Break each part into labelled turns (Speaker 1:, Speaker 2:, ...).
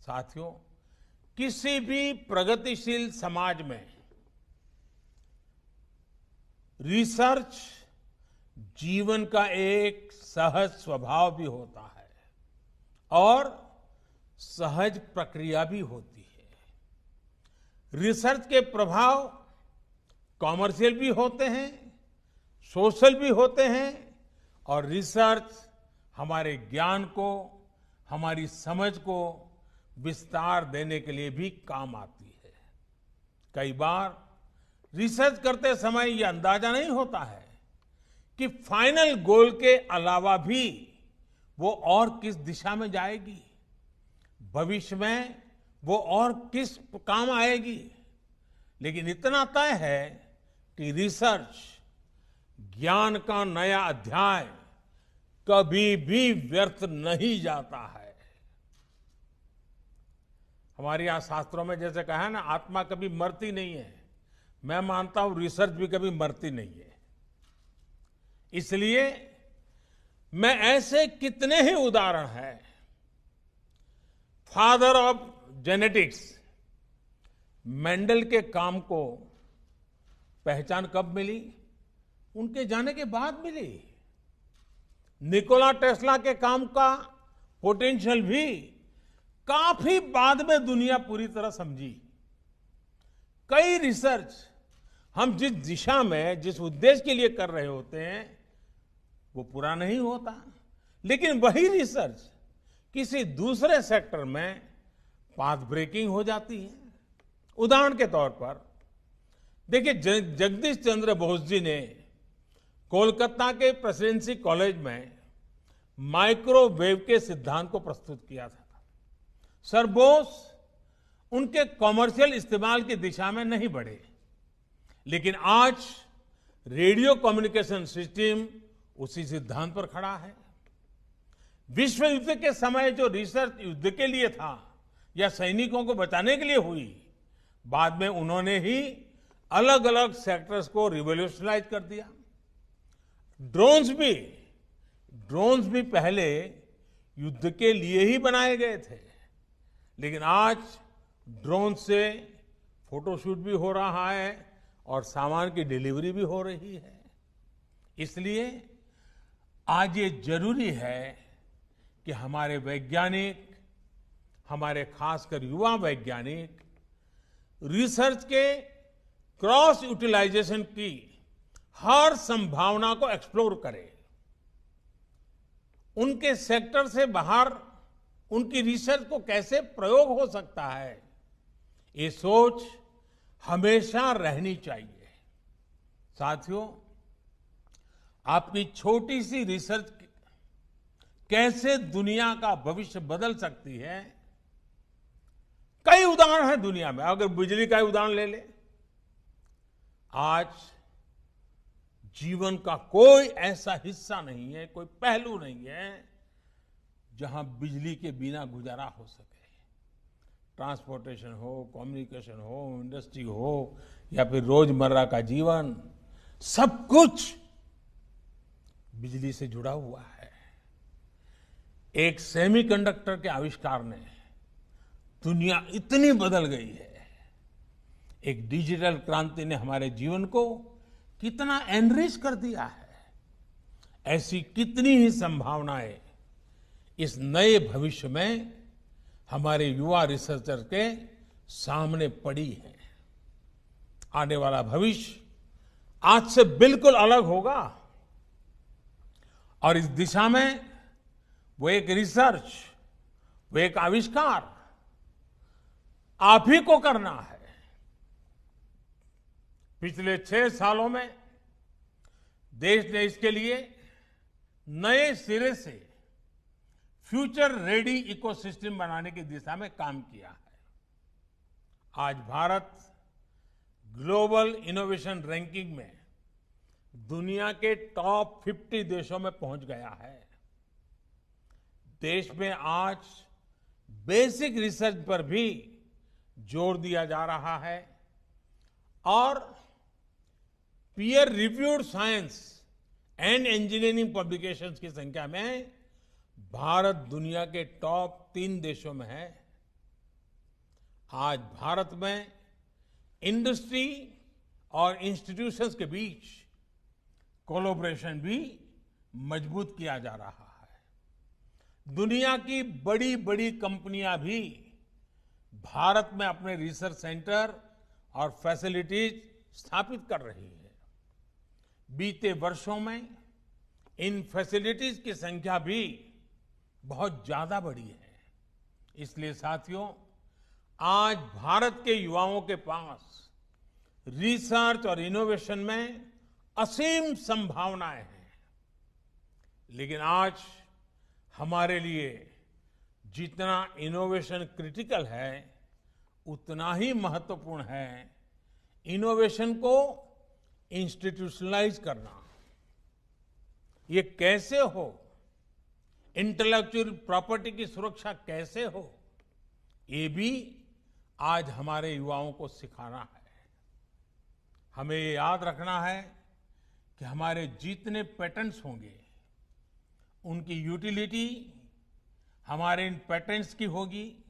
Speaker 1: साथियों, किसी भी प्रगतिशील समाज में रिसर्च जीवन का एक सहज स्वभाव भी होता है और सहज प्रक्रिया भी होती है। रिसर्च के प्रभाव कॉमर्शियल भी होते हैं, सोशल भी होते हैं और रिसर्च हमारे ज्ञान को, हमारी समझ को विस्तार देने के लिए भी काम आती है। कई बार रिसर्च करते समय यह अंदाजा नहीं होता है कि फाइनल गोल के अलावा भी वो और किस दिशा में जाएगी, भविष्य में वो और किस काम आएगी। लेकिन इतना तय है कि रिसर्च ज्ञान का नया अध्याय कभी भी व्यर्थ नहीं जाता है। हमारे यहां शास्त्रों में जैसे कहा है ना, आत्मा कभी मरती नहीं है। मैं मानता हूं रिसर्च भी कभी मरती नहीं है। इसलिए मैं ऐसे कितने ही उदाहरण हैं, फादर ऑफ जेनेटिक्स मेंडल के काम को पहचान कब मिली? उनके जाने के बाद मिली। निकोला टेस्ला के काम का पोटेंशियल भी काफी बाद में दुनिया पूरी तरह समझी। कई रिसर्च हम जिस दिशा में, जिस उद्देश्य के लिए कर रहे होते हैं वो पूरा नहीं होता, लेकिन वही रिसर्च किसी दूसरे सेक्टर में पाथ ब्रेकिंग हो जाती है। उदाहरण के तौर पर देखिए, जगदीश चंद्र बोस जी ने कोलकाता के प्रेसिडेंसी कॉलेज में माइक्रोवेव के सिद्धांत को प्रस्तुत किया था। सर बोस उनके कॉमर्शियल इस्तेमाल की दिशा में नहीं बढ़े, लेकिन आज रेडियो कम्युनिकेशन सिस्टम उसी सिद्धांत पर खड़ा है। विश्व युद्ध के समय जो रिसर्च युद्ध के लिए था या सैनिकों को बचाने के लिए हुई, बाद में उन्होंने ही अलग अलग सेक्टर्स को रिवॉल्यूशनाइज कर दिया। ड्रोन्स भी पहले युद्ध के लिए ही बनाए गए थे, लेकिन आज ड्रोन से फोटोशूट भी हो रहा है और सामान की डिलीवरी भी हो रही है। इसलिए आज ये जरूरी है कि हमारे वैज्ञानिक, हमारे खासकर युवा वैज्ञानिक रिसर्च के क्रॉस यूटिलाइजेशन की हर संभावना को एक्सप्लोर करें। उनके सेक्टर से बाहर उनकी रिसर्च को कैसे प्रयोग हो सकता है, ये सोच हमेशा रहनी चाहिए। साथियों, आपकी छोटी सी रिसर्च कैसे दुनिया का भविष्य बदल सकती है, कई उदाहरण हैं दुनिया में। अगर बिजली का उदाहरण ले ले, आज जीवन का कोई ऐसा हिस्सा नहीं है, कोई पहलू नहीं है जहां बिजली के बिना गुजारा हो सके। ट्रांसपोर्टेशन हो, कम्युनिकेशन हो, इंडस्ट्री हो या फिर रोजमर्रा का जीवन, सब कुछ बिजली से जुड़ा हुआ है। एक सेमीकंडक्टर के आविष्कार ने दुनिया इतनी बदल गई है। एक डिजिटल क्रांति ने हमारे जीवन को कितना एनरिच कर दिया है। ऐसी कितनी ही संभावनाएं इस नए भविष्य में हमारे युवा रिसर्चर के सामने पड़ी है। आने वाला भविष्य आज से बिल्कुल अलग होगा और इस दिशा में वो एक रिसर्च, वो एक आविष्कार आप ही को करना है। पिछले 6 सालों में देश ने इसके लिए नए सिरे से फ्यूचर रेडी इकोसिस्टम बनाने की दिशा में काम किया है। आज भारत ग्लोबल इनोवेशन रैंकिंग में दुनिया के टॉप 50 देशों में पहुंच गया है। देश में आज बेसिक रिसर्च पर भी जोर दिया जा रहा है और peer reviewed science and engineering publications की संख्या में भारत दुनिया के टॉप 3 देशों में है। आज भारत में इंडस्ट्री और इंस्टीट्यूशंस के बीच कोलैबोरेशन भी मजबूत किया जा रहा है। दुनिया की बड़ी बड़ी कंपनियां भी भारत में अपने रिसर्च सेंटर और फैसिलिटीज स्थापित कर रही है। बीते वर्षों में इन फैसिलिटीज की संख्या भी बहुत ज्यादा बढ़ी है। इसलिए साथियों, आज भारत के युवाओं के पास रिसर्च और इनोवेशन में असीम संभावनाएं हैं। लेकिन आज हमारे लिए जितना इनोवेशन क्रिटिकल है, उतना ही महत्वपूर्ण है इनोवेशन को इंस्टीट्यूशनलाइज करना। ये कैसे हो, इंटेलेक्चुअल प्रॉपर्टी की सुरक्षा कैसे हो, ये भी आज हमारे युवाओं को सिखाना है। हमें ये याद रखना है कि हमारे जितने पेटेंट्स होंगे, उनकी यूटिलिटी हमारे इन पेटेंट्स की होगी।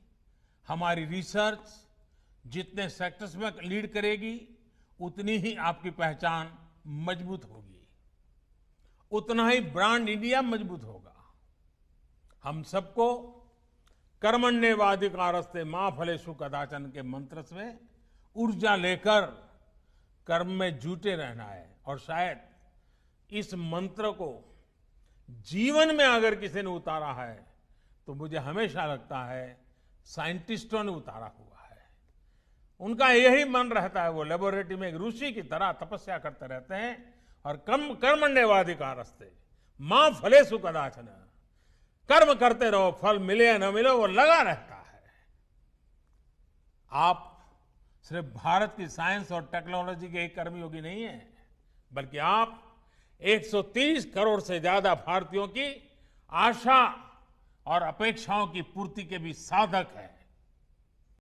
Speaker 1: हमारी रिसर्च जितने सेक्टर्स में लीड करेगी, उतनी ही आपकी पहचान मजबूत होगी, उतना ही ब्रांड इंडिया मजबूत होगा। हम सबको कर्मण्येवाधिकारस्ते मां फलेषु कदाचन के मंत्र से ऊर्जा लेकर कर्म में जुटे रहना है। और शायद इस मंत्र को जीवन में अगर किसी ने उतारा है, तो मुझे हमेशा लगता है साइंटिस्टों ने उतारा हुआ है। उनका यही मन रहता है, वो लेबोरेटरी में एक ऋषि की तरह तपस्या करते रहते हैं और कर्मण्येवाधिकारस्ते मां फलेषु कदाचन, कर्म करते रहो, फल मिले या न मिले वो लगा रहता है। आप सिर्फ भारत की साइंस और टेक्नोलॉजी के एक कर्मयोगी नहीं है, बल्कि आप 130 करोड़ से ज्यादा भारतीयों की आशा और अपेक्षाओं की पूर्ति के भी साधक है।